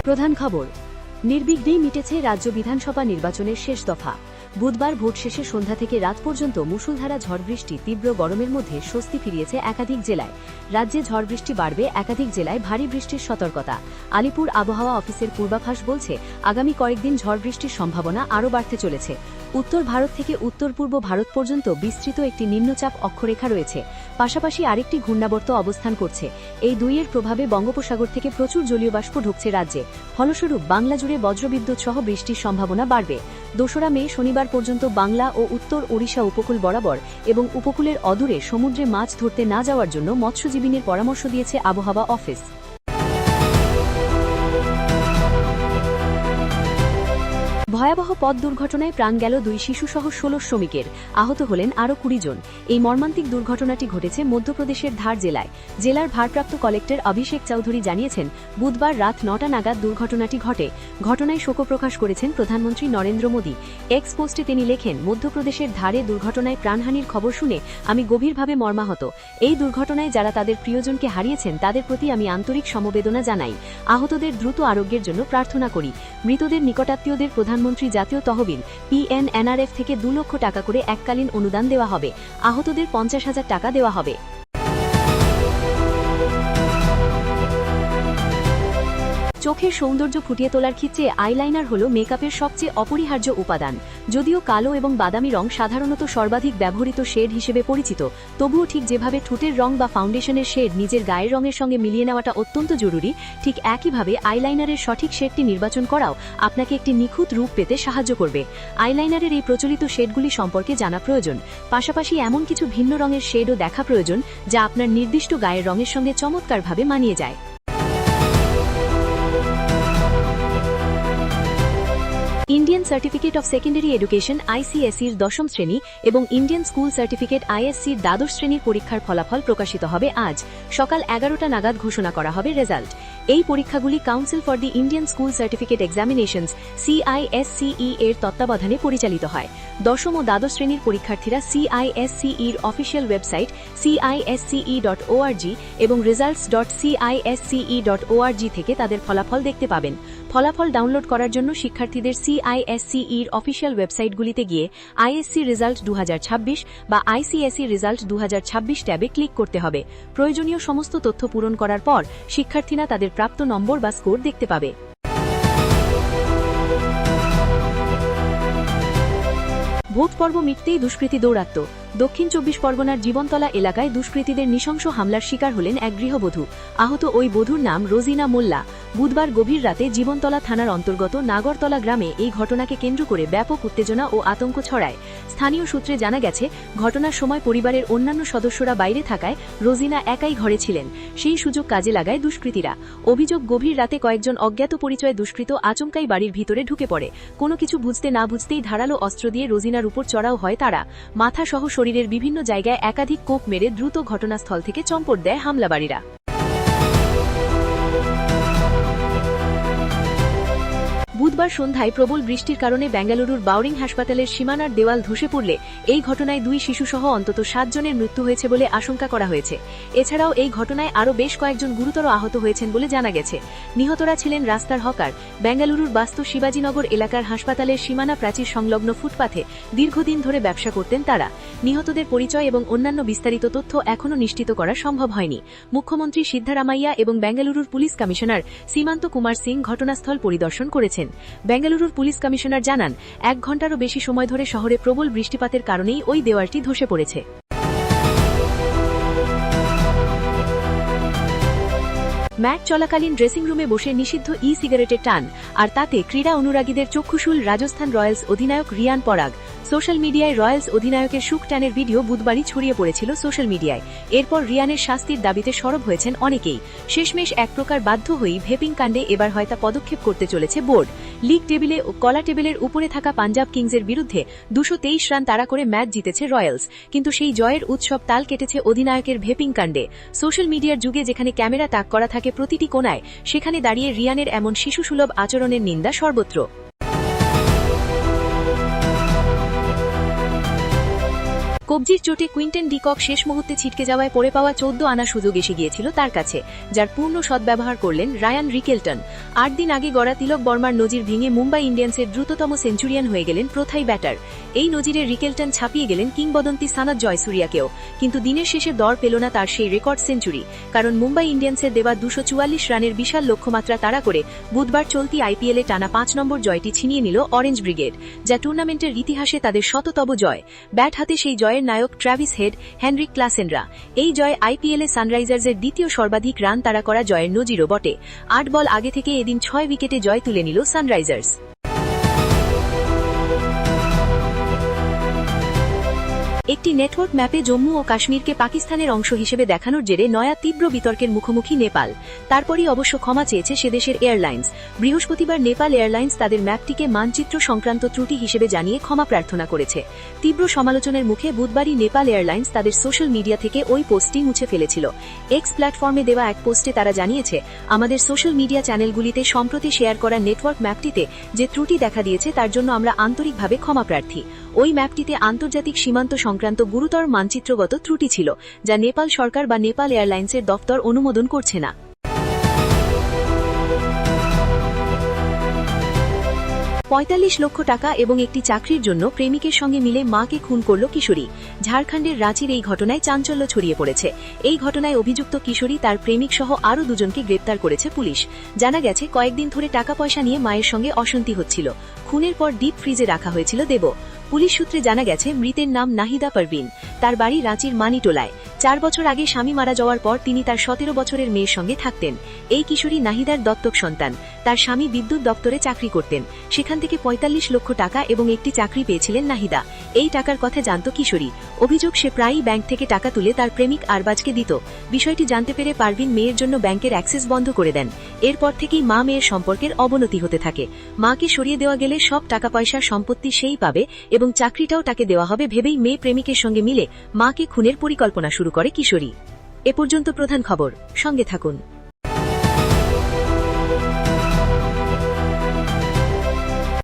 প্রধান খবর, নির্বিঘ্নেই মিটেছে রাজ্য বিধানসভা নির্বাচনের শেষ দফা। বুধবার ভোট শেষে সন্ধ্যা থেকে রাত পর্যন্ত মুষলধারা ঝড়বৃষ্টি, তীব্র গরমের মধ্যে স্বস্তি ফিরিয়েছে একাধিক জেলায়। রাজ্যে ঝড়বৃষ্টি বাড়বে, একাধিক জেলায় ভারী বৃষ্টির সতর্কতা। আলিপুর আবহাওয়া অফিসের পূর্বাভাস বলছে, আগামী কয়েকদিন ঝড় বৃষ্টির সম্ভাবনা আরও বাড়তে চলেছে। উত্তর ভারত থেকে উত্তর পূর্ব ভারত পর্যন্ত বিস্তৃত একটি নিম্নচাপ অক্ষরেখা রয়েছে। পাশাপাশি আরেকটি ঘূর্ণাবর্ত অবস্থান করছে। এই দুইয়ের প্রভাবে বঙ্গোপসাগর থেকে প্রচুর জলীয় বাষ্প ঢুকছে রাজ্যে। ফলস্বরূপ বাংলা জুড়ে বজ্রবিদ্যুৎ সহ বৃষ্টির সম্ভাবনা বাড়বে। 2 মে শনিবার পর্যন্ত বাংলা ও উত্তর ওড়িশা উপকূল বরাবর এবং উপকূলের অদূরে সমুদ্রে মাছ ধরতে না যাওয়ার জন্য মৎস্যজীবীদের পরামর্শ দিয়েছে আবহাওয়া অফিস। ভয়াবহ পথ দুর্ঘটনায় প্রাণ গেল 2 শিশুসহ 16 শ্রমিকের, আহত হলেন আরও 20 জন। এই মর্মান্তিক দুর্ঘটনাটি ঘটেছে মধ্যপ্রদেশের ধার জেলায়। জেলার ভারপ্রাপ্ত কালেক্টর অভিষেক চৌধুরী জানিয়েছেন, বুধবার রাত 9টা নাগাদ দুর্ঘটনাটি ঘটে। ঘটনায় শোক প্রকাশ করেছেন প্রধানমন্ত্রী নরেন্দ্র মোদী। এক্স পোস্টে তিনি লেখেন, মধ্যপ্রদেশের ধারে দুর্ঘটনায় প্রাণহানির খবর শুনে আমি গভীরভাবে মর্মাহত। এই দুর্ঘটনায় যারা তাদের প্রিয়জনকে হারিয়েছেন তাদের প্রতি আমি আন্তরিক সমবেদনা জানাই। আহতদের দ্রুত আরোগ্যের জন্য প্রার্থনা করি। মৃতদের নিকটাত্মীয়দের প্রধানমন্ত্রী জাতীয় তহবিল PNRF থেকে 2 লক্ষ টাকা করে এককালীন অনুদান দেওয়া হবে। আহতদের 50,000 টাকা দেওয়া হবে। চোখের সৌন্দর্য ফুটিয়ে তোলার ক্ষেত্রে আইলাইনার হল মেকআপের সবচেয়ে অপরিহার্য উপাদান। যদিও কালো এবং বাদামি রং সাধারণত সর্বাধিক ব্যবহৃত শেড হিসেবে পরিচিত, তবুও ঠিক যেভাবে ঠোঁটের রং বা ফাউন্ডেশনের শেড নিজের গায়ের রঙের সঙ্গে মিলিয়ে নেওয়াটা অত্যন্ত জরুরি, ঠিক একইভাবে আইলাইনারের সঠিক শেডটি নির্বাচন করাও আপনাকে একটি নিখুঁত রূপ পেতে সাহায্য করবে। আইলাইনারের এই প্রচলিত শেডগুলি সম্পর্কে জানা প্রয়োজন। পাশাপাশি এমন কিছু ভিন্ন রঙের শেডও দেখা প্রয়োজন যা আপনার নির্দিষ্ট গায়ের রঙের সঙ্গে চমৎকারভাবে মানিয়ে যায়। Indian certificate of secondary education ICSE-র 10ম শ্রেণী এবং ইন্ডিয়ান স্কুল সার্টিফিকেট ISC-র 12শ শ্রেণীর পরীক্ষার ফলাফল প্রকাশিত হবে আজ সকাল 11টা নাগাদ। ঘোষণা করা হবে রেজাল্ট। এই পরীক্ষাগুলি council for the Indian school certificate examinations CISCE এর তত্ত্বাবধানে পরিচালিত হয়। 10ম ও দ্বাদশ শ্রেণীর পরীক্ষার্থীরা CISCE-র অফিসিয়াল ওয়েবসাইট CISCE.org এবং results.cisce.org থেকে তাদের ফলাফল দেখতে পাবেন। ফলাফল ডাউনলোড করার জন্য শিক্ষার্থীদের CISCE-র অফিসিয়াল ওয়েবসাইটগুলিতে গিয়ে ISC রেজাল্ট 2026 বা ICSE রেজাল্ট 2026 ট্যাবে ক্লিক করতে হবে। প্রয়োজনীয় সমস্ত তথ্য পূরণ করার পর শিক্ষার্থীরা তাদের প্রাপ্ত নম্বর বা স্কোর দেখতে পাবে। ভোট পর্ব মিটতেই দুষ্কৃতী দৌরাত্ম্য। দক্ষিণ 24 পরগনার জীবনতলা এলাকায় দুষ্কৃতীদের নৃশংস হামলার শিকার হলেন এক গৃহবধূ। আহত ওই বধূর নাম রোজিনা মোল্লা। বুধবার গভীর রাতে জীবনতলা থানার অন্তর্গত নাগরতলা গ্রামে এই ঘটনাকে কেন্দ্র করে ব্যাপক উত্তেজনা ও আতঙ্ক ছড়ায়। স্থানীয় সূত্রে জানা গেছে, ঘটনার সময় পরিবারের অন্যান্য সদস্যরা বাইরে থাকায় রোজিনা একাই ঘরে ছিলেন। সেই সুযোগ কাজে লাগায় দুষ্কৃতীরা। অভিযোগ, গভীর রাতে কয়েকজন অজ্ঞাত পরিচয় দুষ্কৃত আচমকাই বাড়ির ভিতরে ঢুকে পড়ে। কোনো কিছু বুঝতে না বুঝতেই ধারালো অস্ত্র দিয়ে রোজিনার উপর চড়াও হয় তারা। মাথা সহ শরীরের বিভিন্ন জায়গায় একাধিক কোপ মেরে দ্রুত ঘটনাস্থল থেকে চম্পট দেয় হামলাবাড়িরা। বুধবার সন্ধ্যায় প্রবল বৃষ্টির কারণে বেঙ্গালুরুর বাউরিং হাসপাতালের সীমানার দেওয়াল ধসে পড়লে এই ঘটনায় 2 শিশুসহ অন্তত 7 জনের মৃত্যু হয়েছে বলে আশঙ্কা করা হয়েছে। এছাড়াও এই ঘটনায় আরও বেশ কয়েকজন গুরুতর আহত হয়েছেন বলে জানা গেছে। নিহতরা ছিলেন রাস্তার হকার। বেঙ্গালুরুর বাস্তু শিবাজীনগর এলাকার হাসপাতালের সীমানা প্রাচীর সংলগ্ন ফুটপাথে দীর্ঘদিন ধরে ব্যবসা করতেন তারা। নিহতদের পরিচয় এবং অন্যান্য বিস্তারিত তথ্য এখনও নিশ্চিত করা সম্ভব হয়নি। মুখ্যমন্ত্রী সিদ্ধারামাইয়া এবং বেঙ্গালুরুর পুলিশ কমিশনার সীমান্ত কুমার সিং ঘটনাস্থল পরিদর্শন করেছেন। বেঙ্গালুরুর পুলিশ কমিশনার জানান, 1 ঘণ্টারও বেশি সময় ধরে শহরে প্রবল বৃষ্টিপাতের কারণেই ওই দেওয়ালটি ধসে পড়েছে। ম্যাচ চলাকালীন ড্রেসিং রুমে বসে নিষিদ্ধ সিগারেটের টান, আর তাতে ক্রীড়া অনুরাগীদের চক্ষুশূল রাজস্থান রয়্যালস অধিনায়ক রিয়ান পরাগ। সোশ্যাল মিডিয়ায় রয়্যালস অধিনায়কের সুখ টানের ভিডিও বুধবারই ছড়িয়ে পড়েছিল সোশ্যাল মিডিয়ায়। এরপর রিয়ানের শাস্তির দাবিতে সরব হয়েছেন অনেকেই। শেষমেশ এক প্রকার বাধ্য হয়েই ভেপিং কাণ্ডে এবার হয়তো পদক্ষেপ করতে চলেছে বোর্ড। লিগ টেবিলে ও কলা টেবিলের উপরে থাকা পাঞ্জাব কিংসের বিরুদ্ধে 223 রান তাড়া করে ম্যাচ জিতেছে রয়্যালস, কিন্তু সেই জয়ের উৎসব তাল কেটেছে অধিনায়কের ভেপিং কাণ্ডে। সোশ্যাল মিডিয়ার যুগে যেখানে ক্যামেরা তাক করা থাকে প্রতিটি কোণায়, সেখানে দাঁড়িয়ে রিয়ানের এমন শিশুসুলভ আচরণের নিন্দা সর্বত্র। কবজির চোটে কুইন্টন ডিকক শেষ মুহূর্তে ছিটকে যাওয়ায় পড়ে পাওয়া 14 আনা সুযোগ এসে গিয়েছিল তার কাছে, যার পূর্ণ সদ্ব্যবহার করলেন রায়ান রিকেলটন। 8 দিন আগে গড়া তিলক বর্মার নজির ভেঙে মুম্বাই ইন্ডিয়ান্সের দ্রুততম সেঞ্চুরিয়ান হয়ে গেলেন প্রথাই ব্যাটার। এই নজিরে রিকেলটন ছাপিয়ে গেলেন কিংবদন্তি সানাত জয়সূরিয়াকেও, কিন্তু দিনের শেষে দর পেল না তার সেই রেকর্ড সেঞ্চুরি, কারণ মুম্বাই ইন্ডিয়ান্সের দেওয়া 244 রানের বিশাল লক্ষ্যমাত্রা তাড়া করে বুধবার চলতি আইপিএলে টানা 5 নম্বর জয়টি ছিনিয়ে নিল অরেঞ্জ ব্রিগেড, যা টুর্নামেন্টের ইতিহাসে তাদের শততম জয়। ব্যাট হাতে সেই জয়ের নায়ক ট্র্যাভিস হেড, হেনরিক ক্লাসেনরা। এই জয় আইপিএলে সানরাইজার্সের দ্বিতীয় সর্বাধিক রান তাড়া করা জয়ের নজিরও বটে। 8 বল আগে থেকে এদিন 6 উইকেটে জয় তুলে নিল সানরাইজার্স। একটি নেটওয়ার্ক ম্যাপে জম্মু ও কাশ্মীরকে পাকিস্তানের অংশ হিসেবে দেখানোর জেরে নয়া তীব্র বিতর্কের মুখোমুখি নেপাল। তারপরই অবশ্য ক্ষমা চেয়েছে সেদেশের এয়ারলাইন্স। বৃহস্পতিবার নেপাল এয়ারলাইন্স তাদের ম্যাপটিকে মানচিত্র সংক্রান্ত ত্রুটি হিসেবে জানিয়ে ক্ষমা প্রার্থনা করেছে। তীব্র সমালোচনার মুখে বুধবারই নেপাল এয়ারলাইন্স তাদের সোশ্যাল মিডিয়া থেকে ওই পোস্টটি মুছে ফেলেছিল। এক্স প্ল্যাটফর্মে দেওয়া এক পোস্টে তারা জানিয়েছে, আমাদের সোশ্যাল মিডিয়া চ্যানেলগুলিতে সম্প্রতি শেয়ার করা নেটওয়ার্ক ম্যাপটিতে যে ত্রুটি দেখা দিয়েছে তার জন্য আমরা আন্তরিকভাবে ক্ষমা প্রার্থী। ওই ম্যাপটিতে আন্তর্জাতিক সীমান্ত সংক্রান্ত গুরুতর মানচিত্রগত ত্রুটি ছিল, যা নেপাল সরকার বা নেপাল এয়ারলাইন্সের দপ্তর অনুমোদন করছে না। 45 লক্ষ টাকা এবং একটি চাকরির জন্য প্রেমিকের সঙ্গে মিলে মাকে খুন করল কিশোরী। ঝাড়খণ্ডের রাঁচির এই ঘটনায় চাঞ্চল্য ছড়িয়ে পড়েছে। এই ঘটনায় অভিযুক্ত কিশোরী তার প্রেমিক সহ আরও দুজনকে গ্রেপ্তার করেছে পুলিশ। জানা গেছে, কয়েকদিন ধরে টাকা পয়সা নিয়ে মায়ের সঙ্গে অশান্তি হচ্ছিল। খুনের পর ডিপ ফ্রিজে রাখা হয়েছিল দেব। পুলিশ সূত্রে জানা গেছে, মৃতের নাম নাহিদা পারভিন। তার বাড়ি রাঁচির মানিটোলায়। 4 বছর আগে স্বামী মারা যাওয়ার পর তিনি তার 17 বছরের মেয়ের সঙ্গে থাকতেন। এই কিশোরী নাহিদার দত্তক সন্তান। তার স্বামী বিদ্যুৎ দপ্তরে চাকরি করতেন, সেখান থেকে 45 লক্ষ টাকা এবং একটি চাকরি পেয়েছিলেন নাহিদা। এই টাকার কথা জানত কিশোরী। অভিযোগ, সে প্রায়ই ব্যাংক থেকে টাকা তুলে তার প্রেমিক আরবাজকে দিত। বিষয়টি জানতে পেরে পারভিন মেয়ের জন্য ব্যাংকের অ্যাক্সেস বন্ধ করে দেন। এরপর থেকেই মা মেয়ের সম্পর্কের অবনতি হতে থাকে। মাকে সরিয়ে দেওয়া গেলে সব টাকা পয়সার সম্পত্তি সেই পাবে এবং চাকরিটাও তাকে দেওয়া হবে ভেবেই মেয়ে প্রেমিকের সঙ্গে মিলে মাকে খুনের পরিকল্পনা শুরু করে কিশোরী। এ পর্যন্ত প্রধান খবর, সঙ্গে থাকুন।